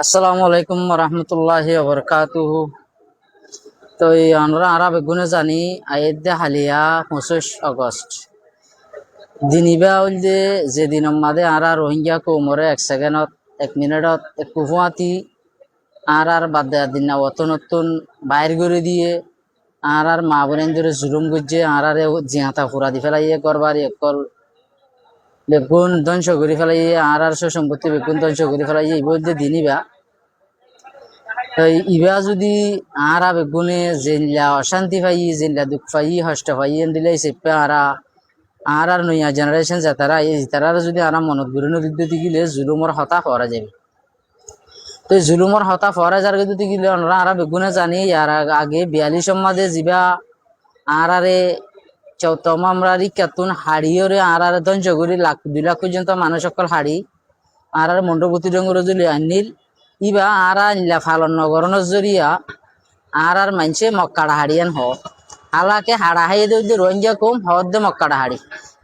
আসসালামু আলাইকুম রহমতুল্লাহি ওবরকাতুহু। তো আমরা আরব বেগুনে জানি আয়েদে হালিয়া 25 আগস্ট দিনিবা হইলে যে দিন মাদে আরা রোহিঙ্গা কোমরে 1 সেকেন্ডত 1 মিনিটত এক কুফুয়াতি আর বাদ দেওয়ার দিন না অত নতুন বাইর করে দিয়ে আর মা বোনের ধরে জুলুম গুজে আর জিহাতা ফুরা দি ফেলাইয়ে করবার একল বেগুন ধ্বংস করে ফেলাইয়ে আর সম্পত্তি বেগুন ধ্বংস করে ফেলাইয়ে এই বলতে দিনিবা। ইবা যদি আরা বেগুনে জেনলা অশান্তি পাই জেনলা দুঃখ পাই কষ্ট পাই দিলে সেপে আর নয়া জেনারেশন তারা যদি আরা মনত গুরুনো দিতে গেলে জুলুমর হতা পরা যাবে। তো জুলুমর হতা পরা যার দিতে গেলে আমরা আরা বেগুনে জানি আর আগে 42 মাদে যা আরে চৌতম আমরা রিকাতুন হাড়িওরে আর ধ্বংস করি 2 লাখ পর্যন্ত মানুষ সকল হাড়ি আর মন্ডপতি রঙের যদি আনিল ইবা আর নিলা ফালন নগরণের জরিয়া আর মানছে মক্কাড়া হাড়িয়ান হালাকে হাড়া হাইয়ে দে রোহিঙ্গা কম হওয়ার দে মক্কাড়া হাড়ি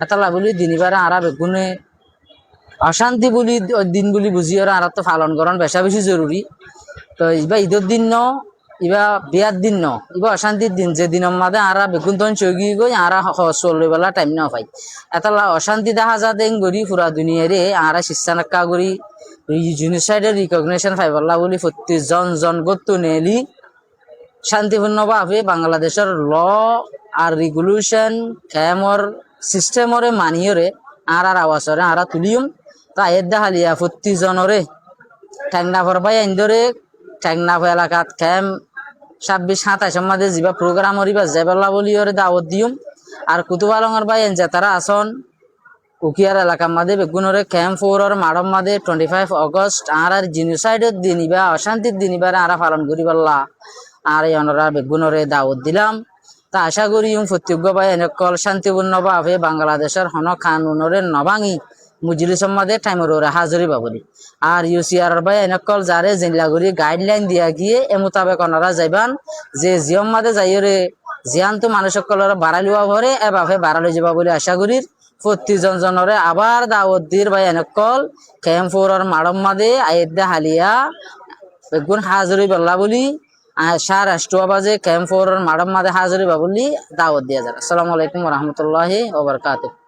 এতলা বলি দিনিবার আর বেগুনে অশান্তি বলি দিন বলি বুঝি আর তো পালন করন বেশা বেশি জরুরি। তো ইবা ঈদের দিন ন ইবা বিয়ার দিন ন ইবা অশান্তির দিন যে দিন মাদে আর বেগুন তখন চগি গই আর চলবে বেলা টাইম না পাই এতলা অশান্তি দেখা যা দেন গড়ি পুরা দুনিয়ারে আর শিক্ষানাক্কা করি জেনোসাইডের রিকগনিশন পাইবলা বলি প্রতি জন গত্তু নেলি শান্তিপূর্ণভাবে বাংলাদেশের ল আর রেগুলেশন ক্যামর সিস্টেমরে মানিয়রে আর আওয়াজরে আর তুলিয়ম তা এর দেখালিয়া প্রতি জনরে ঠ্যাংনাফর ভাই আইন্দরে ঠ্যাংনাফ এলাকাত ক্যাম 26-27 মাঝে যা প্রোগ্রাম হরিবা জেবেলা বলি ওরে দাওয়াত দিয়ম আর কুতুবালঙর ভাই এনজে তারা আসন উকিয়ার এলাকার মাঝে বেগুনরে ক্যাম্প ফোরের মাডম মাঝে 25 আগস্ট আর জেনোসাইডের দিন ইবা অশান্তির দিন ইবারে আর পালন করি পারলা আর অনরা বেগুনরে দাওয়াত দিলাম। তা আশা করি প্রত্যেক ভাই এনেকল শান্তিপূর্ণভাবে বাংলাদেশের হন কানুনরে নভাঙি মুজলিসের মাঝে টাইমের ওরে হাজরি পাবলি আর ইউসিআর ভাই এনেকল যারে জেনলা করি গাইডলাইন দিয়া গিয়ে এ মোতাবেক ওনারা যাইবান যে জিয়ম মাঝে যাইরে জিয়ান তো মানুষ সকলের বাড়াই লওয়া ভরে এভাবে বাড়ালে যাবা বলে আশা করি প্রতি জনরে আবার দাওয়াত দির ভাই এনেকল ক্যাম্প ফোরের মাডম মাঝে আয়েদে হালিয়া বেগুন হাজরি পাল্লা বলি সার রাষ্ট্রবাজে ক্যাম্প ফোরের মাডম মাঝে হাজরি বা বলি দাওয়াত দিয়া যায়। আসসালামু আলাইকুম রহমতুল্লাহি ওয়া বারাকাতুহু।